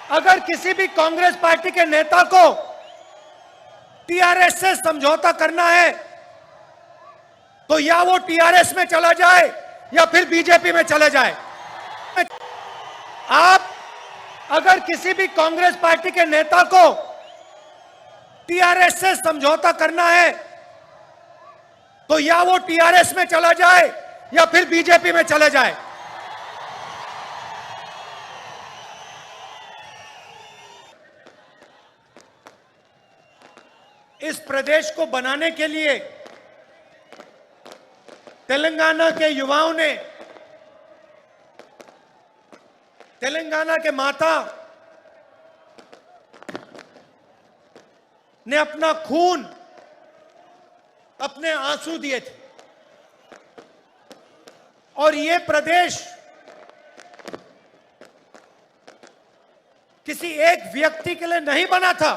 अगर किसी भी कांग्रेस पार्टी के नेता को टीआरएस से समझौता करना है तो या वो टीआरएस में चला जाए या फिर बीजेपी में चले जाए। आप अगर किसी भी कांग्रेस पार्टी के नेता को टीआरएस से समझौता करना है तो या वो टीआरएस में चला जाए या फिर बीजेपी में चले जाए। इस प्रदेश को बनाने के लिए तेलंगाना के युवाओं ने, तेलंगाना के माता ने अपना खून, अपने आंसू दिए थे और ये प्रदेश किसी एक व्यक्ति के लिए नहीं बना था,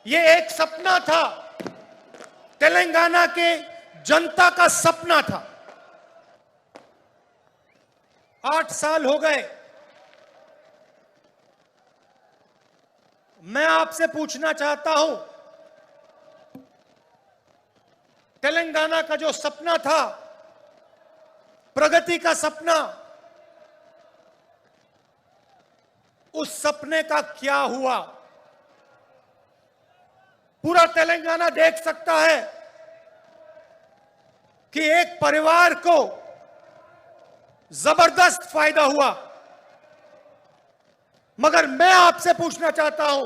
ये एक सपना था, तेलंगाना के जनता का सपना था। 8 साल हो गए। मैं आपसे पूछना चाहता हूं, तेलंगाना का जो सपना था, प्रगति का सपना, उस सपने का क्या हुआ? पूरा तेलंगाना देख सकता है कि एक परिवार को जबरदस्त फायदा हुआ, मगर मैं आपसे पूछना चाहता हूं,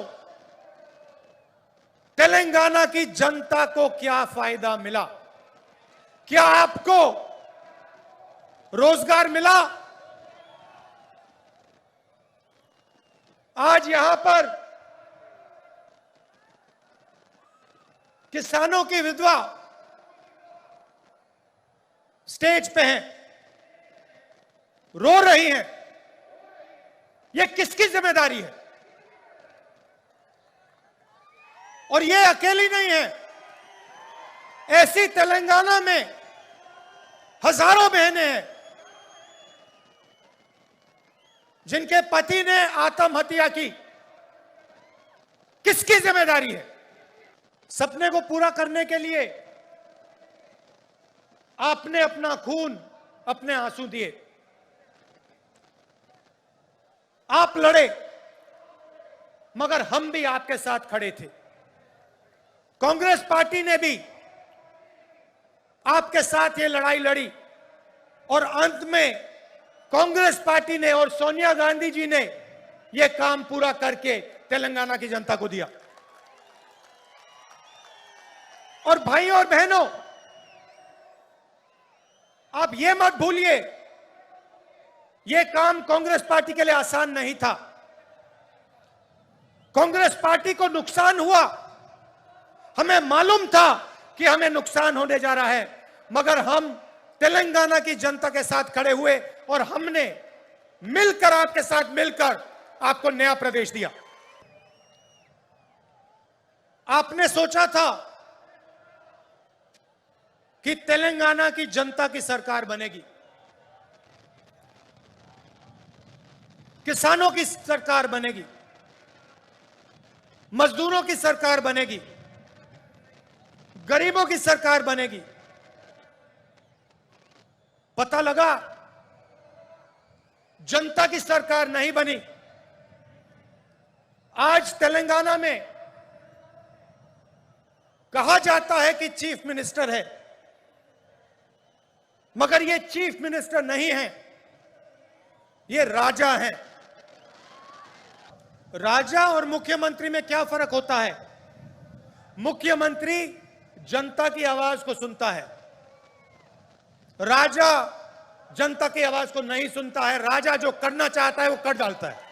तेलंगाना की जनता को क्या फायदा मिला? क्या आपको रोजगार मिला? आज यहां पर किसानों की विधवा स्टेज पे हैं, रो रही हैं। ये किसकी जिम्मेदारी है? और ये अकेली नहीं है, ऐसी तेलंगाना में हजारों बहनें हैं जिनके पति ने आत्महत्या की। किसकी जिम्मेदारी है? सपने को पूरा करने के लिए आपने अपना खून, अपने आंसू दिए, आप लड़े, मगर हम भी आपके साथ खड़े थे। कांग्रेस पार्टी ने भी आपके साथ ये लड़ाई लड़ी और अंत में कांग्रेस पार्टी ने और सोनिया गांधी जी ने यह काम पूरा करके तेलंगाना की जनता को दिया। और भाइयों और बहनों, आप ये मत भूलिए, यह काम कांग्रेस पार्टी के लिए आसान नहीं था। कांग्रेस पार्टी को नुकसान हुआ, हमें मालूम था कि हमें नुकसान होने जा रहा है, मगर हम तेलंगाना की जनता के साथ खड़े हुए और हमने मिलकर, आपके साथ मिलकर आपको नया प्रदेश दिया। आपने सोचा था कि तेलंगाना की जनता की सरकार बनेगी, किसानों की सरकार बनेगी, मजदूरों की सरकार बनेगी, गरीबों की सरकार बनेगी। पता लगा जनता की सरकार नहीं बनी। आज तेलंगाना में कहा जाता है कि चीफ मिनिस्टर है, मगर ये चीफ मिनिस्टर नहीं है, ये राजा हैं। राजा और मुख्यमंत्री में क्या फर्क होता है? मुख्यमंत्री जनता की आवाज को सुनता है, राजा जनता की आवाज को नहीं सुनता है। राजा जो करना चाहता है वो कर डालता है।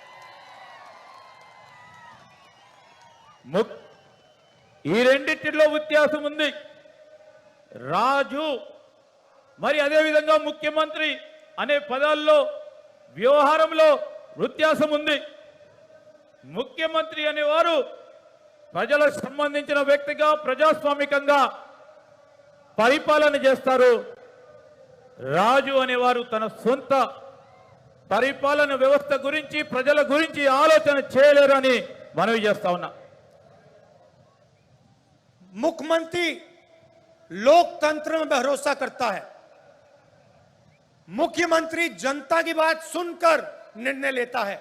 ఈ రెండిటిలో వ్యత్యాసం ఉంది. రాజు మరి అదే విధంగా ముఖ్యమంత్రి అనే పదాల్లో వ్యవహారంలో వ్యత్యాసం ఉంది. ముఖ్యమంత్రి అనేవారు ప్రజలకు సంబంధించిన వ్యక్తిగా ప్రజాస్వామికంగా పరిపాలన చేస్తారు. రాజు అనేవారు తన సొంత పరిపాలన వ్యవస్థ గురించి ప్రజల గురించి ఆలోచన చేయలేరని మనవి చేస్తా ఉన్నా. मुख्यमंत्री लोकतंत्र में भरोसा करता है. मुख्यमंत्री जनता की बात सुनकर निर्णय लेता है.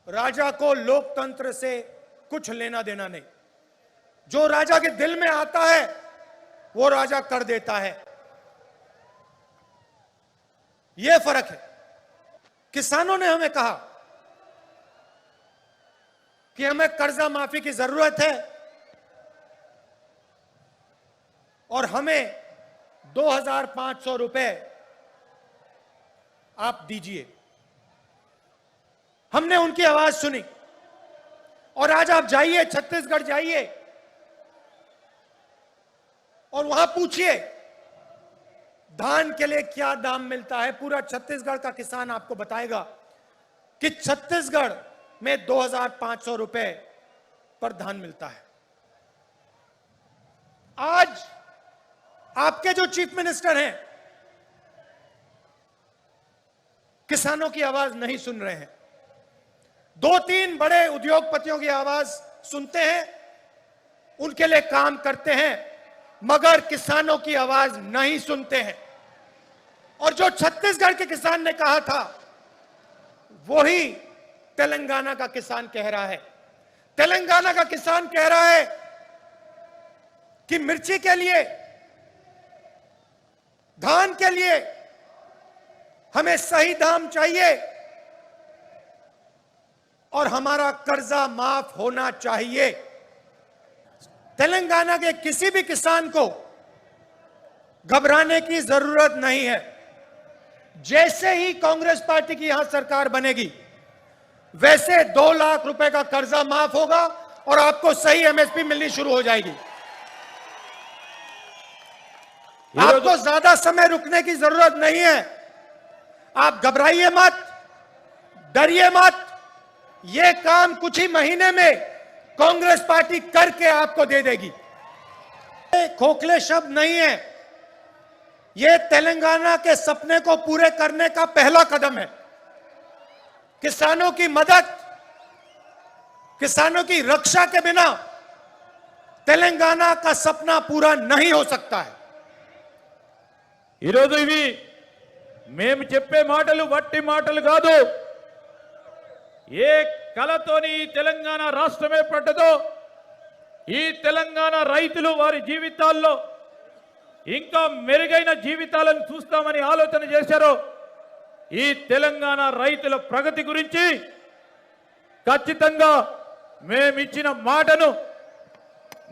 राजा को लोकतंत्र से कुछ लेना देना नहीं. जो राजा के दिल में आता है वो राजा कर देता है. यह फर्क है. किसानों ने हमें कहा कि हमें कर्जा माफी की जरूरत है और हमें 2,500 रुपए आप दीजिए. हमने उनकी आवाज सुनी और आज आप जाइए, छत्तीसगढ़ जाइए और वहां पूछिए धान के लिए क्या दाम मिलता है. पूरा छत्तीसगढ़ का किसान आपको बताएगा कि छत्तीसगढ़ में 2,500 रुपए पर धान मिलता है. आज आपके जो चीफ मिनिस्टर हैं किसानों की आवाज नहीं सुन रहे हैं. 2-3 बड़े उद्योगपतियों की आवाज सुनते हैं, उनके लिए काम करते हैं, मगर किसानों की आवाज नहीं सुनते हैं. और जो छत्तीसगढ़ के किसान ने कहा था वही तेलंगाना का किसान कह रहा है. तेलंगाना का किसान कह रहा है कि मिर्ची के लिए, धान के लिए हमें सही दाम चाहिए और हमारा कर्जा माफ होना चाहिए. तेलंगाना के किसी भी किसान को घबराने की जरूरत नहीं है. जैसे ही कांग्रेस पार्टी की यहां सरकार बनेगी वैसे 2 लाख रुपए का कर्जा माफ होगा और आपको सही एमएसपी मिलनी शुरू हो जाएगी. आपको ज्यादा समय रुकने की जरूरत नहीं है. आप घबराइए मत, डरिए मत. यह काम कुछ ही महीने में कांग्रेस पार्टी करके आपको दे देगी. खोखले शब्द नहीं है. यह तेलंगाना के सपने को पूरे करने का पहला कदम है. किसानों की मदद, किसानों की रक्षा के बिना तेलंगाना का सपना पूरा नहीं हो सकता है. ఈరోజు ఇవి మేము చెప్పే మాటలు వట్టి మాటలు కాదు. ఏ కలతోని ఈ తెలంగాణ రాష్ట్రం ఏర్పడ్డదో, ఈ తెలంగాణ రైతులు వారి జీవితాల్లో ఇంకా మెరుగైన జీవితాలను చూస్తామని ఆలోచన చేశారో, ఈ తెలంగాణ రైతుల ప్రగతి గురించి ఖచ్చితంగా మేమిచ్చిన మాటను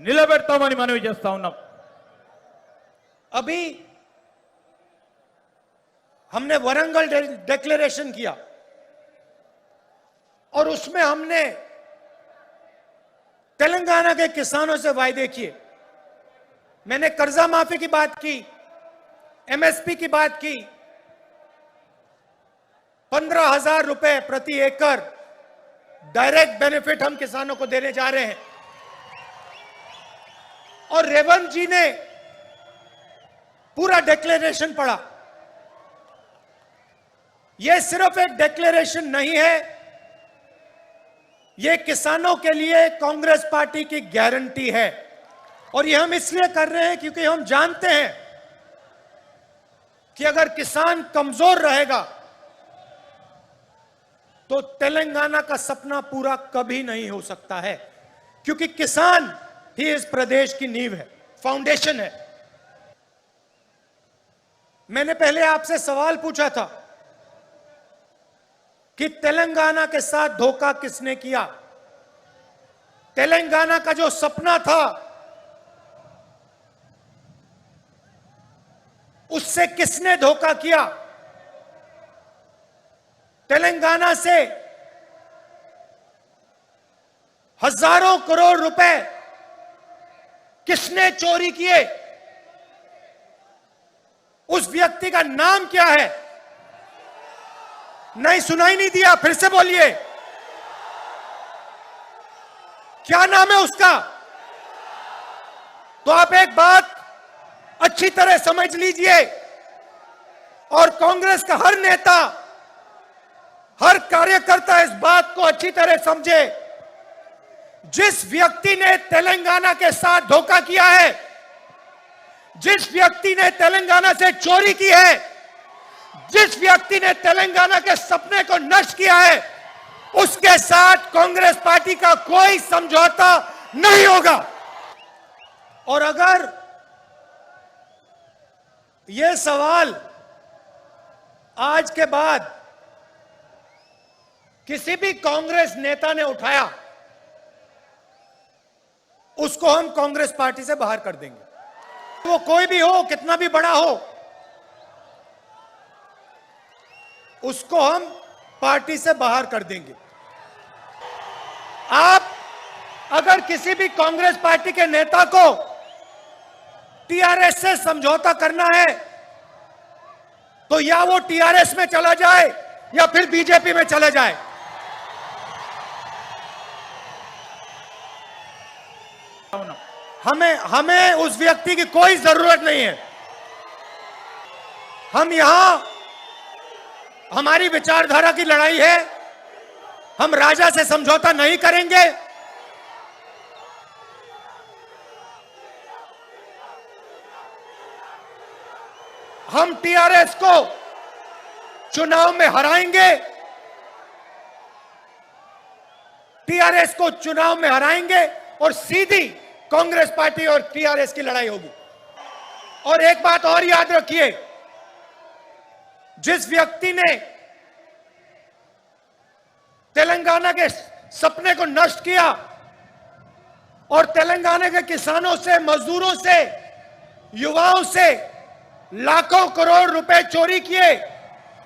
నిలబెడతామని మనవి చేస్తా ఉన్నాం. अभी हमने वरंगल डिक्लेरेशन किया और उसमें हमने तेलंगाना के किसानों से वायदे किए. मैंने कर्जा माफी की बात की, एमएसपी की बात की, 15,000 रुपए प्रति एकड़ डायरेक्ट बेनिफिट हम किसानों को देने जा रहे हैं. और रेवंत जी ने पूरा डिक्लेरेशन पढ़ा. यह सिर्फ एक डिक्लेरेशन नहीं है, यह किसानों के लिए कांग्रेस पार्टी की गारंटी है. और यह हम इसलिए कर रहे हैं क्योंकि हम जानते हैं कि अगर किसान कमजोर रहेगा तो तेलंगाना का सपना पूरा कभी नहीं हो सकता है. क्योंकि किसान ही इस प्रदेश की नींव है, फाउंडेशन है. मैंने पहले आपसे सवाल पूछा था कि तेलंगाना के साथ धोखा किसने किया. तेलंगाना का जो सपना था उससे किसने धोखा किया. तेलंगाना से हजारों करोड़ रुपए किसने चोरी किए. उस व्यक्ति का नाम क्या है. नहीं, सुनाई नहीं दिया, फिर से बोलिए. क्या नाम है उसका. तो आप एक बात अच्छी तरह समझ लीजिए और कांग्रेस का हर नेता, हर कार्यकर्ता इस बात को अच्छी तरह समझे, जिस व्यक्ति ने तेलंगाना के साथ धोखा किया है, जिस व्यक्ति ने तेलंगाना से चोरी की है, जिस व्यक्ति ने तेलंगाना के सपने को नष्ट किया है, उसके साथ कांग्रेस पार्टी का कोई समझौता नहीं होगा। और अगर यह सवाल आज के बाद किसी भी कांग्रेस नेता ने उठाया, उसको हम कांग्रेस पार्टी से बाहर कर देंगे। वो कोई भी हो, कितना भी बड़ा हो, उसको हम पार्टी से बाहर कर देंगे। आप अगर किसी भी कांग्रेस पार्टी के नेता को टीआरएस से समझौता करना है, तो या वो टीआरएस में चला जाए या फिर बीजेपी में चला जाए। हमें उस व्यक्ति की कोई जरूरत नहीं है। हम यहां, हमारी विचारधारा की लड़ाई है। हम राजा से समझौता नहीं करेंगे। हम टीआरएस को चुनाव में हराएंगे। टीआरएस को चुनाव में हराएंगे और सीधी कांग्रेस पार्टी और टीआरएस की लड़ाई होगी। और एक बात और याद रखिए, जिस व्यक्ति ने तेलंगाना के सपने को नष्ट किया और तेलंगाना के किसानों से, मजदूरों से, युवाओं से लाखों करोड़ रुपए चोरी किए,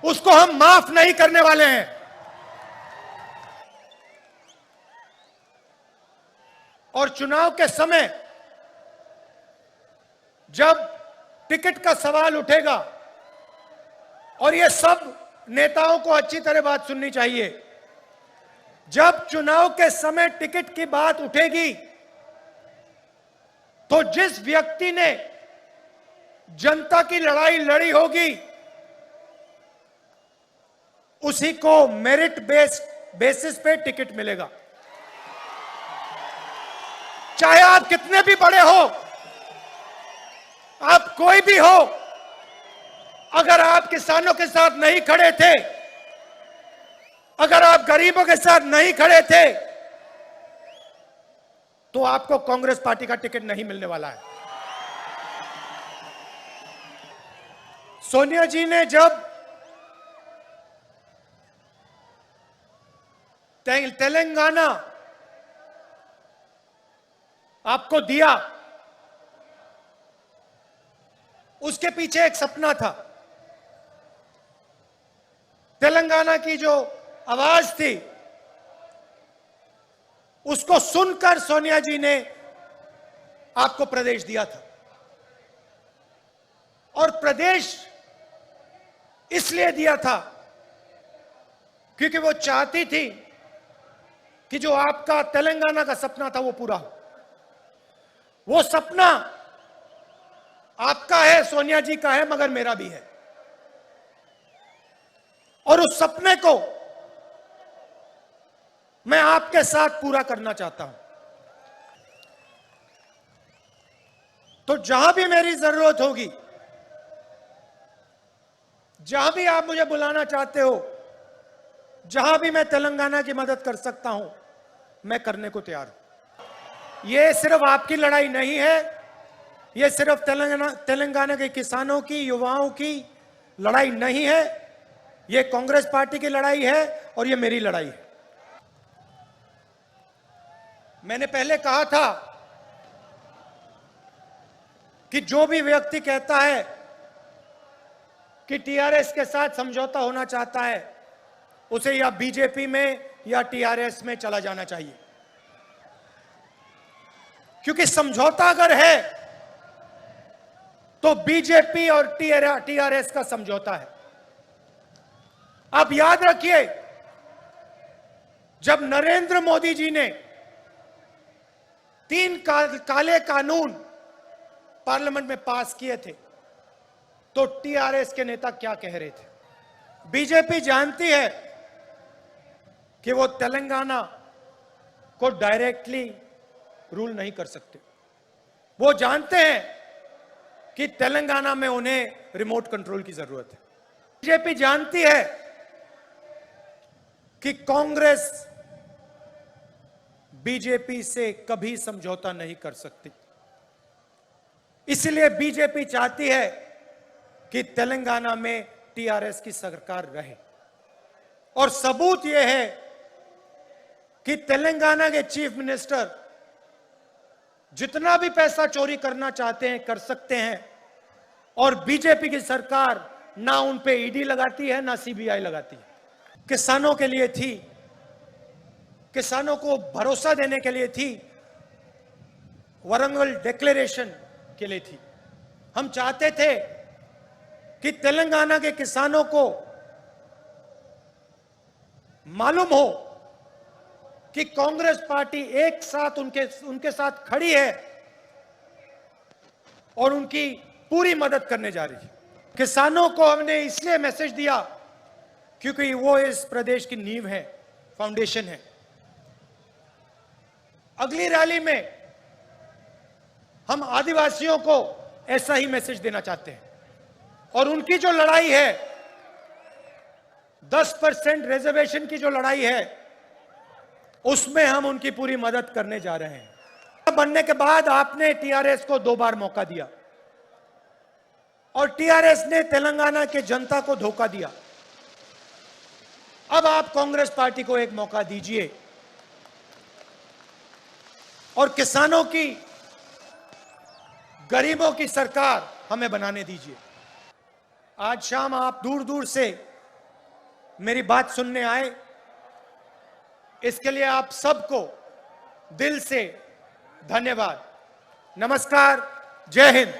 उसको हम माफ नहीं करने वाले हैं। और चुनाव के समय जब टिकट का सवाल उठेगा, और ये सब नेताओं को अच्छी तरह बात सुननी चाहिए, जब चुनाव के समय टिकट की बात उठेगी, तो जिस व्यक्ति ने जनता की लड़ाई लड़ी होगी, उसी को मेरिट बेसिस पे टिकट मिलेगा। चाहे आप कितने भी बड़े हो, आप कोई भी हो, अगर आप किसानों के साथ नहीं खड़े थे, अगर आप गरीबों के साथ नहीं खड़े थे, तो आपको कांग्रेस पार्टी का टिकट नहीं मिलने वाला है। सोनिया जी ने जब तेलंगाना आपको दिया, उसके पीछे एक सपना था। तेलंगाना की जो आवाज थी, उसको सुनकर सोनिया जी ने आपको प्रदेश दिया था। और प्रदेश इसलिए दिया था क्योंकि वो चाहती थी कि जो आपका तेलंगाना का सपना था वो पूरा हो। वो सपना आपका है, सोनिया जी का है, मगर मेरा भी है। और उस सपने को मैं आपके साथ पूरा करना चाहता हूं। तो जहां भी मेरी जरूरत होगी, जहां भी आप मुझे बुलाना चाहते हो, जहां भी मैं तेलंगाना की मदद कर सकता हूं, मैं करने को तैयार हूं। यह सिर्फ आपकी लड़ाई नहीं है, यह सिर्फ तेलंगाना के किसानों की, युवाओं की लड़ाई नहीं है, यह कांग्रेस पार्टी की लड़ाई है और यह मेरी लड़ाई है। मैंने पहले कहा था कि जो भी व्यक्ति कहता है कि टीआरएस के साथ समझौता होना चाहता है, उसे या बीजेपी में या टीआरएस में चला जाना चाहिए। क्योंकि समझौता अगर है तो बीजेपी और टीआरएस का समझौता है। आप याद रखिए, जब नरेंद्र मोदी जी ने 3 काले कानून पार्लियामेंट में पास किए थे, तो टीआरएस के नेता क्या कह रहे थे। बीजेपी जानती है कि वो तेलंगाना को डायरेक्टली रूल नहीं कर सकते। वो जानते हैं कि तेलंगाना में उन्हें रिमोट कंट्रोल की जरूरत है। बीजेपी जानती है कि कांग्रेस बीजेपी से कभी समझौता नहीं कर सकती। इसलिए बीजेपी चाहती है कि तेलंगाना में टीआरएस की सरकार रहे। और सबूत यह है कि तेलंगाना के चीफ मिनिस्टर जितना भी पैसा चोरी करना चाहते हैं कर सकते हैं, और बीजेपी की सरकार ना उन पे ईडी लगाती है ना सीबीआई लगाती है। किसानों के लिए थी, किसानों को भरोसा देने के लिए थी, वरंगल डिक्लेरेशन के लिए थी। हम चाहते थे कि तेलंगाना के किसानों को मालूम हो कि कांग्रेस पार्टी एक साथ उनके साथ खड़ी है और उनकी पूरी मदद करने जा रही है। किसानों को हमने इसलिए मैसेज दिया क्योंकि वो इस प्रदेश की नींव है, फाउंडेशन है। अगली रैली में हम आदिवासियों को ऐसा ही मैसेज देना चाहते हैं, और उनकी जो लड़ाई है 10% रिजर्वेशन की जो लड़ाई है उसमें हम उनकी पूरी मदद करने जा रहे हैं। बनने के बाद आपने टीआरएस को 2 बार मौका दिया और टीआरएस ने तेलंगाना के जनता को धोखा दिया। अब आप कांग्रेस पार्टी को एक मौका दीजिए और किसानों की, गरीबों की सरकार हमें बनाने दीजिए। आज शाम आप दूर दूर से मेरी बात सुनने आए, इसके लिए आप सबको दिल से धन्यवाद। नमस्कार, जय हिंद।